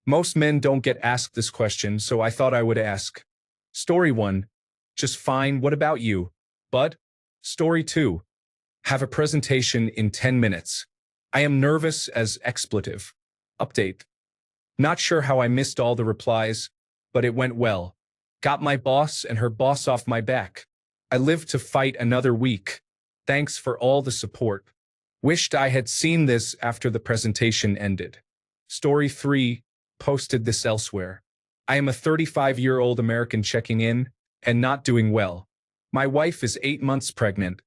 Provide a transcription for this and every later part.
Most men don't get asked this question, so I thought I would ask. Story 1. Just fine, what about you? Bud? Story 2. Have a presentation in 10 minutes. I am nervous as expletive. Update. Not sure how I missed all the replies, but it went well. Got my boss and her boss off my back. I live to fight another week. Thanks for all the support. Wished I had seen this after the presentation ended. Story 3. Posted this elsewhere. I am a 35-year-old American checking in and not doing well. My wife is 8 months pregnant,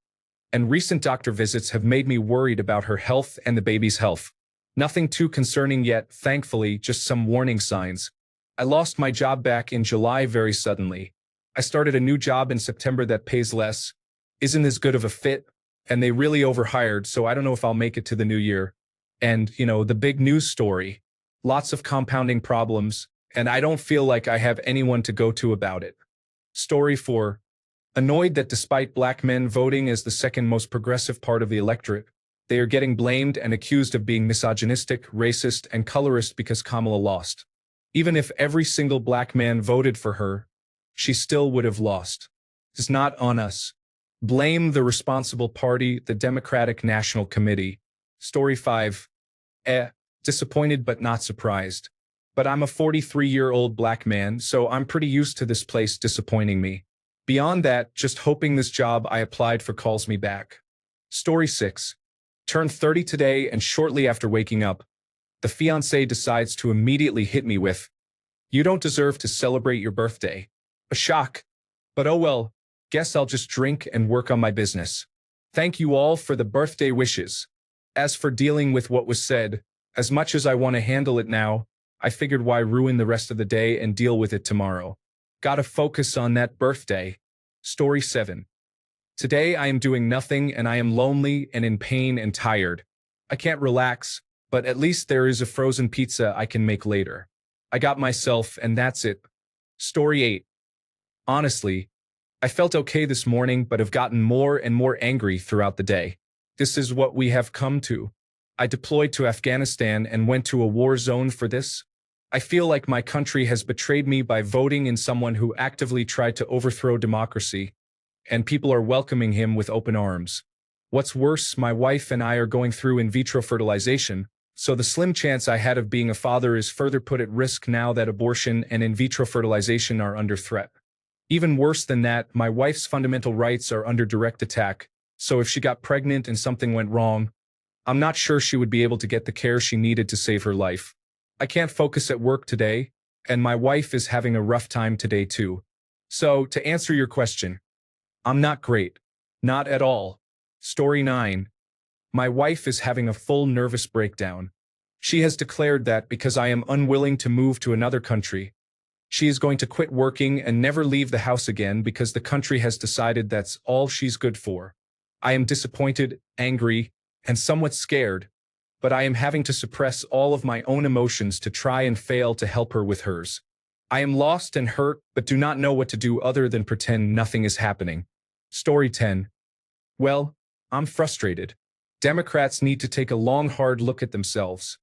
and recent doctor visits have made me worried about her health and the baby's health. Nothing too concerning yet, thankfully, just some warning signs. I lost my job back in July very suddenly. I started a new job in September that pays less, isn't as good of a fit, and they really overhired, so I don't know if I'll make it to the new year. And, the big news story. Lots of compounding problems, and I don't feel like I have anyone to go to about it. Story 4. Annoyed that despite black men voting as the second most progressive part of the electorate, they are getting blamed and accused of being misogynistic, racist, and colorist because Kamala lost. Even if every single black man voted for her, she still would have lost. It's not on us. Blame the responsible party, the Democratic National Committee. Story 5. Disappointed but not surprised. But I'm a 43-year-old black man, so I'm pretty used to this place disappointing me. Beyond that, just hoping this job I applied for calls me back. Story 6. Turned 30 today, and shortly after waking up, the fiancé decides to immediately hit me with, "You don't deserve to celebrate your birthday." A shock. But oh well, guess I'll just drink and work on my business. Thank you all for the birthday wishes. As for dealing with what was said, as much as I want to handle it now, I figured why ruin the rest of the day and deal with it tomorrow. Gotta focus on that birthday. Story 7. Today I am doing nothing and I am lonely and in pain and tired. I can't relax, but at least there is a frozen pizza I can make later. I got myself and that's it. Story 8. Honestly, I felt okay this morning but have gotten more and more angry throughout the day. This is what we have come to. I deployed to Afghanistan and went to a war zone for this. I feel like my country has betrayed me by voting in someone who actively tried to overthrow democracy, and people are welcoming him with open arms. What's worse, my wife and I are going through in vitro fertilization, so the slim chance I had of being a father is further put at risk now that abortion and in vitro fertilization are under threat. Even worse than that, my wife's fundamental rights are under direct attack, so if she got pregnant and something went wrong, I'm not sure she would be able to get the care she needed to save her life. I can't focus at work today, and my wife is having a rough time today too. So, to answer your question, I'm not great. Not at all. Story 9. My wife is having a full nervous breakdown. She has declared that because I am unwilling to move to another country, she is going to quit working and never leave the house again because the country has decided that's all she's good for. I am disappointed, angry, and somewhat scared, but I am having to suppress all of my own emotions to try and fail to help her with hers. I am lost and hurt, but do not know what to do other than pretend nothing is happening. Story 10. Well, I'm frustrated. Democrats need to take a long, hard look at themselves.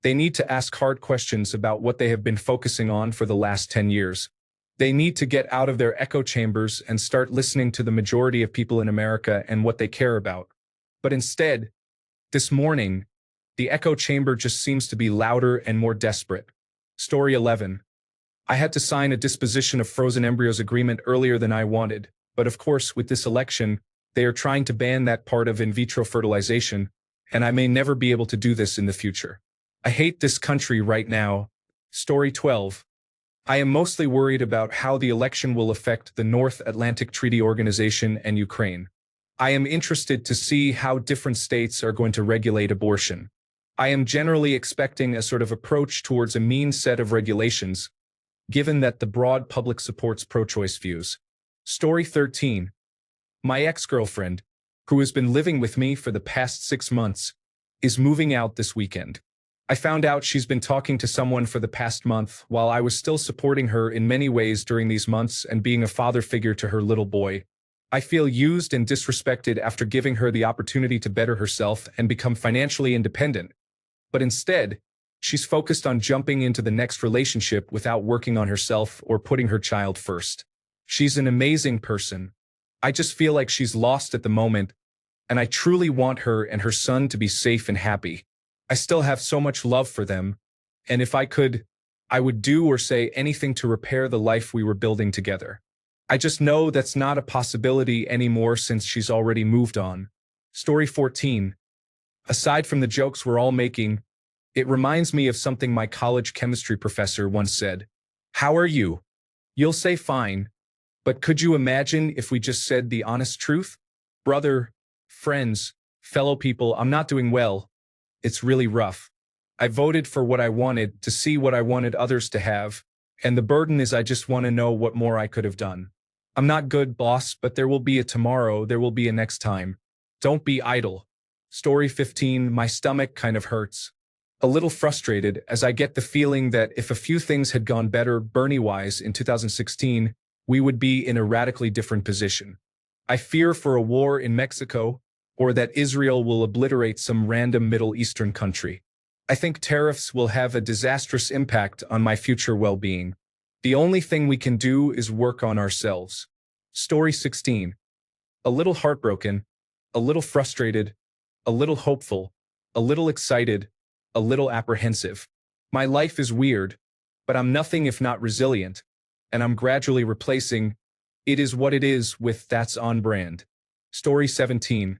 They need to ask hard questions about what they have been focusing on for the last 10 years. They need to get out of their echo chambers and start listening to the majority of people in America and what they care about. But instead, this morning, the echo chamber just seems to be louder and more desperate. Story 11. I had to sign a disposition of frozen embryos agreement earlier than I wanted, but of course, with this election, they are trying to ban that part of in vitro fertilization, and I may never be able to do this in the future. I hate this country right now. Story 12. I am mostly worried about how the election will affect the North Atlantic Treaty Organization and Ukraine. I am interested to see how different states are going to regulate abortion. I am generally expecting a sort of approach towards a mean set of regulations, given that the broad public supports pro-choice views. Story 13. My ex-girlfriend, who has been living with me for the past 6 months, is moving out this weekend. I found out she's been talking to someone for the past month while I was still supporting her in many ways during these months and being a father figure to her little boy. I feel used and disrespected after giving her the opportunity to better herself and become financially independent. But instead, She's focused on jumping into the next relationship without working on herself or putting her child first. She's an amazing person. I just feel like she's lost at the moment, and I truly want her and her son to be safe and happy. I still have so much love for them, and if I could, I would do or say anything to repair the life we were building together. I just know that's not a possibility anymore since she's already moved on. Story 14. Aside from the jokes we're all making, it reminds me of something my college chemistry professor once said. How are you? You'll say fine, but could you imagine if we just said the honest truth? Brother, friends, fellow people, I'm not doing well. It's really rough. I voted for what I wanted to see what I wanted others to have, and the burden is I just want to know what more I could have done. I'm not good, boss, but there will be a tomorrow, there will be a next time. Don't be idle. Story 15. My stomach kind of hurts. A little frustrated as I get the feeling that if a few things had gone better Bernie-wise in 2016, we would be in a radically different position. I fear for a war in Mexico, or that Israel will obliterate some random Middle Eastern country. I think tariffs will have a disastrous impact on my future well-being. The only thing we can do is work on ourselves. Story 16. A little heartbroken, a little frustrated, a little hopeful, a little excited, a little apprehensive. My life is weird, but I'm nothing if not resilient, and I'm gradually replacing "it is what it is" with "that's on brand." Story 17.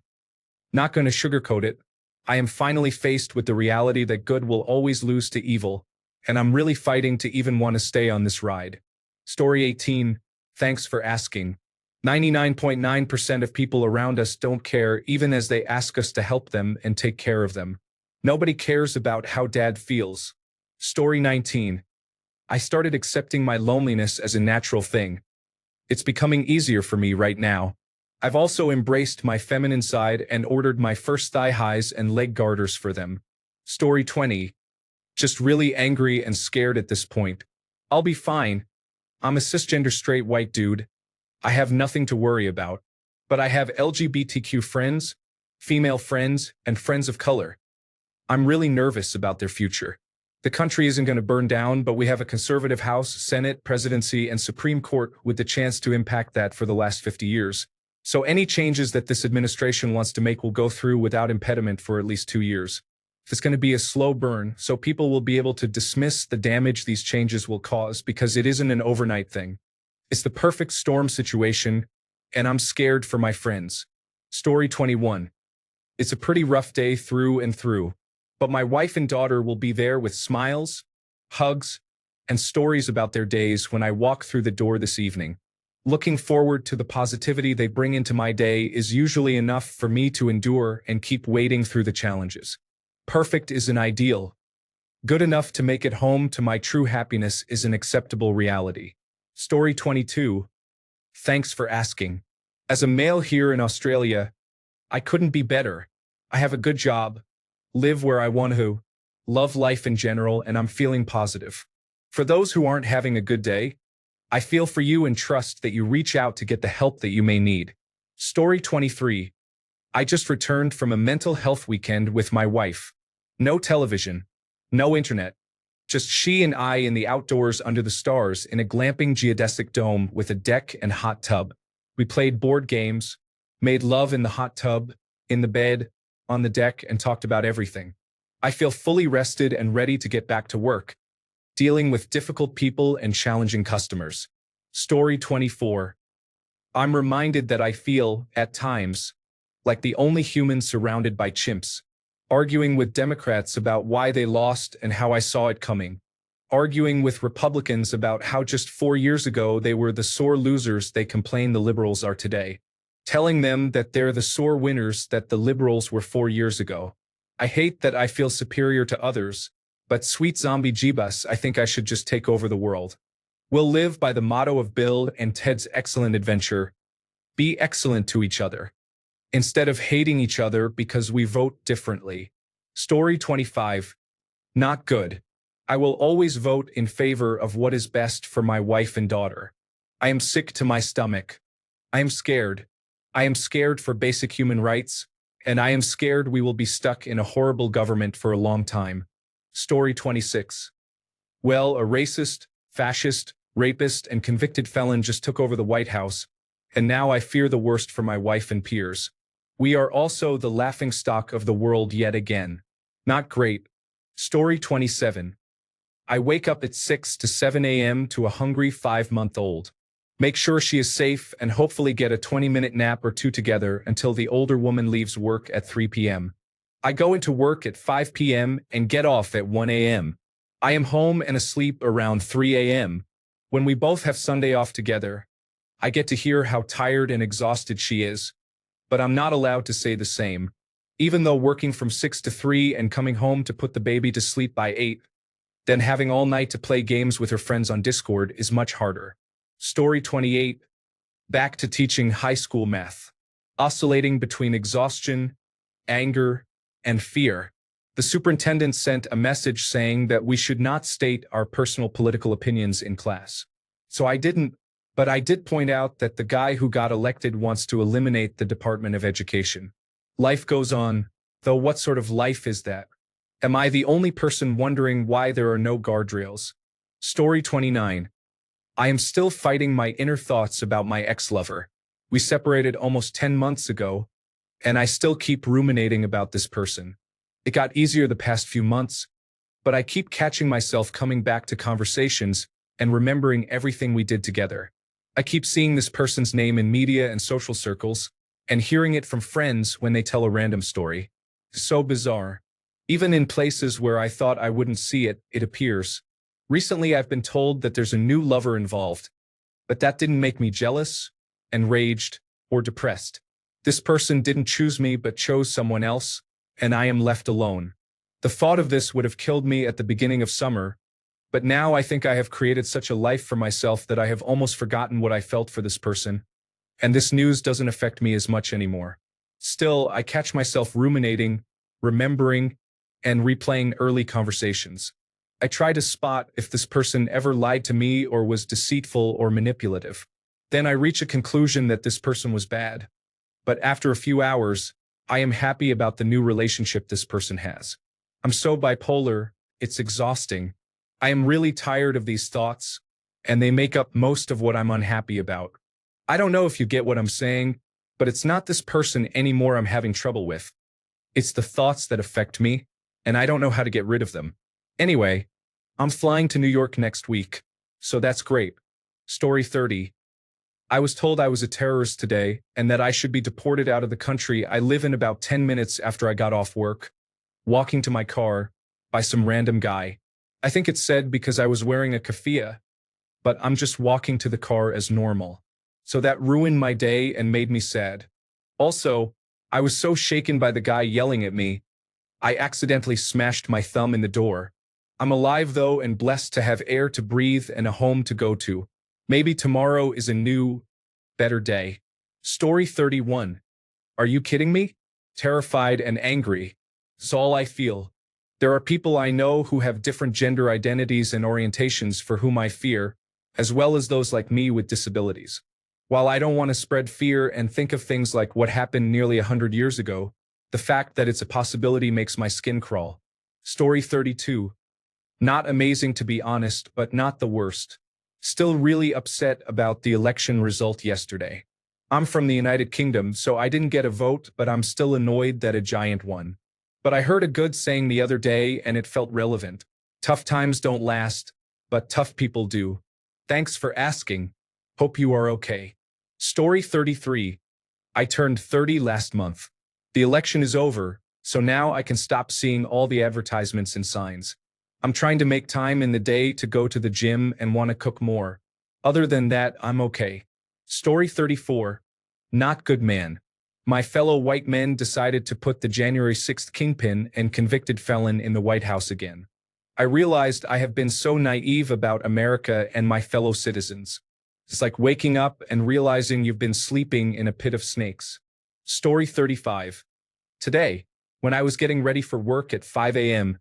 Not going to sugarcoat it. I am finally faced with the reality that good will always lose to evil, and I'm really fighting to even want to stay on this ride. Story 18. Thanks for asking. 99.9% of people around us don't care even as they ask us to help them and take care of them. Nobody cares about how dad feels. Story 19. I started accepting my loneliness as a natural thing. It's becoming easier for me right now. I've also embraced my feminine side and ordered my first thigh highs and leg garters for them. Story 20. Just really angry and scared at this point. I'll be fine. I'm a cisgender straight white dude. I have nothing to worry about. But I have LGBTQ friends, female friends, and friends of color. I'm really nervous about their future. The country isn't going to burn down, but we have a conservative House, Senate, presidency, and Supreme Court with the chance to impact that for the last 50 years. So any changes that this administration wants to make will go through without impediment for at least 2 years. It's going to be a slow burn, so people will be able to dismiss the damage these changes will cause because it isn't an overnight thing. It's the perfect storm situation, and I'm scared for my friends. Story 21. It's a pretty rough day through and through, but my wife and daughter will be there with smiles, hugs, and stories about their days when I walk through the door this evening. Looking forward to the positivity they bring into my day is usually enough for me to endure and keep wading through the challenges. Perfect is an ideal. Good enough to make it home to my true happiness is an acceptable reality. Story 22. Thanks for asking. As a male here in Australia, I couldn't be better. I have a good job, live where I want to, love life in general, and I'm feeling positive. For those who aren't having a good day, I feel for you and trust that you reach out to get the help that you may need. Story 23. I just returned from a mental health weekend with my wife. No television, no internet, just she and I in the outdoors under the stars in a glamping geodesic dome with a deck and hot tub. We played board games, made love in the hot tub, in the bed, on the deck, and talked about everything. I feel fully rested and ready to get back to work, dealing with difficult people and challenging customers. Story 24. I'm reminded that I feel, at times, like the only human surrounded by chimps, arguing with Democrats about why they lost and how I saw it coming, arguing with Republicans about how just 4 years ago they were the sore losers they complain the liberals are today, telling them that they're the sore winners that the liberals were 4 years ago. I hate that I feel superior to others, but sweet zombie Jeebus, I think I should just take over the world. We'll live by the motto of Bill and Ted's Excellent Adventure: be excellent to each other, instead of hating each other because we vote differently. Story 25. Not good. I will always vote in favor of what is best for my wife and daughter. I am sick to my stomach. I am scared. I am scared for basic human rights, and I am scared we will be stuck in a horrible government for a long time. Story 26. Well, a racist, fascist, rapist, and convicted felon just took over the White House, and now I fear the worst for my wife and peers. We are also the laughingstock of the world yet again. Not great. Story 27. I wake up at 6 to 7 a.m. to a hungry 5-month-old. Make sure she is safe and hopefully get a 20-minute nap or two together until the older woman leaves work at 3 p.m. I go into work at 5 p.m. and get off at 1 a.m. I am home and asleep around 3 a.m. When we both have Sunday off together, I get to hear how tired and exhausted she is, but I'm not allowed to say the same. Even though working from 6 to 3 and coming home to put the baby to sleep by 8, then having all night to play games with her friends on Discord is much harder. Story 28. Back to teaching high school math. Oscillating between exhaustion, anger, and fear. The superintendent sent a message saying that we should not state our personal political opinions in class. So I didn't, but I did point out that the guy who got elected wants to eliminate the Department of Education. Life goes on, though what sort of life is that? Am I the only person wondering why there are no guardrails? Story 29. I am still fighting my inner thoughts about my ex-lover. We separated almost 10 months ago, and I still keep ruminating about this person. It got easier the past few months, but I keep catching myself coming back to conversations and remembering everything we did together. I keep seeing this person's name in media and social circles, and hearing it from friends when they tell a random story. So bizarre. Even in places where I thought I wouldn't see it, it appears. Recently I've been told that there's a new lover involved, but that didn't make me jealous, enraged, or depressed. This person didn't choose me but chose someone else, and I am left alone. The thought of this would have killed me at the beginning of summer, but now I think I have created such a life for myself that I have almost forgotten what I felt for this person, and this news doesn't affect me as much anymore. Still, I catch myself ruminating, remembering, and replaying early conversations. I try to spot if this person ever lied to me or was deceitful or manipulative. Then I reach a conclusion that this person was bad. But after a few hours, I am happy about the new relationship this person has. I'm so bipolar, it's exhausting. I am really tired of these thoughts, and they make up most of what I'm unhappy about. I don't know if you get what I'm saying, but it's not this person anymore I'm having trouble with. It's the thoughts that affect me, and I don't know how to get rid of them. Anyway, I'm flying to New York next week, so that's great. Story 30. I was told I was a terrorist today and that I should be deported out of the country I live in about 10 minutes after I got off work, walking to my car, by some random guy. I think it's said because I was wearing a keffiyeh, but I'm just walking to the car as normal. So that ruined my day and made me sad. Also, I was so shaken by the guy yelling at me, I accidentally smashed my thumb in the door. I'm alive though and blessed to have air to breathe and a home to go to. Maybe tomorrow is a new, better day. Story 31. Are you kidding me? Terrified and angry. That's all I feel. There are people I know who have different gender identities and orientations for whom I fear, as well as those like me with disabilities. While I don't want to spread fear and think of things like what happened nearly 100 years ago, the fact that it's a possibility makes my skin crawl. Story 32. Not amazing to be honest, but not the worst. Still really upset about the election result yesterday. I'm from the United Kingdom, so I didn't get a vote, but I'm still annoyed that a giant won. But I heard a good saying the other day and it felt relevant. Tough times don't last, but tough people do. Thanks for asking. Hope you are okay. Story 33. I turned 30 last month. The election is over, so now I can stop seeing all the advertisements and signs. I'm trying to make time in the day to go to the gym and want to cook more. Other than that, I'm okay. Story 34. Not good man. My fellow white men decided to put the January 6th kingpin and convicted felon in the White House again. I realized I have been so naive about America and my fellow citizens. It's like waking up and realizing you've been sleeping in a pit of snakes. Story 35. Today, when I was getting ready for work at 5 a.m.,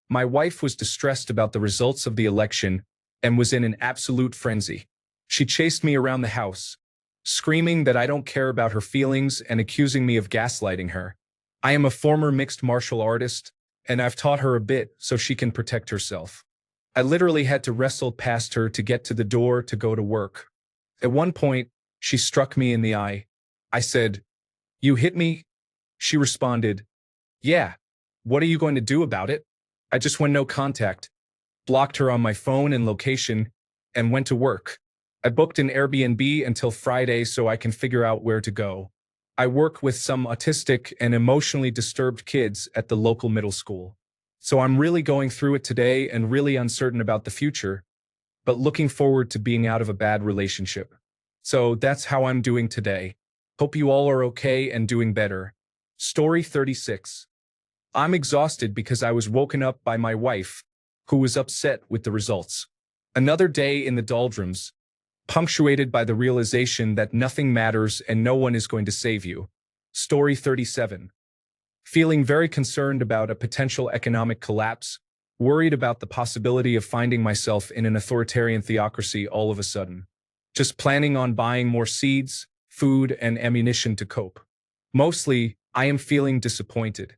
my wife was distressed about the results of the election and was in an absolute frenzy. She chased me around the house, screaming that I don't care about her feelings and accusing me of gaslighting her. I am a former mixed martial artist, and I've taught her a bit so she can protect herself. I literally had to wrestle past her to get to the door to go to work. At one point, she struck me in the eye. I said, "You hit me?" She responded, "Yeah. What are you going to do about it?" I just went no contact, blocked her on my phone and location, and went to work. I booked an Airbnb until Friday so I can figure out where to go. I work with some autistic and emotionally disturbed kids at the local middle school. So I'm really going through it today and really uncertain about the future, but looking forward to being out of a bad relationship. So that's how I'm doing today. Hope you all are okay and doing better. Story 36. I'm exhausted because I was woken up by my wife, who was upset with the results. Another day in the doldrums, punctuated by the realization that nothing matters and no one is going to save you. Story 37. Feeling very concerned about a potential economic collapse, worried about the possibility of finding myself in an authoritarian theocracy all of a sudden. Just planning on buying more seeds, food, and ammunition to cope. Mostly, I am feeling disappointed.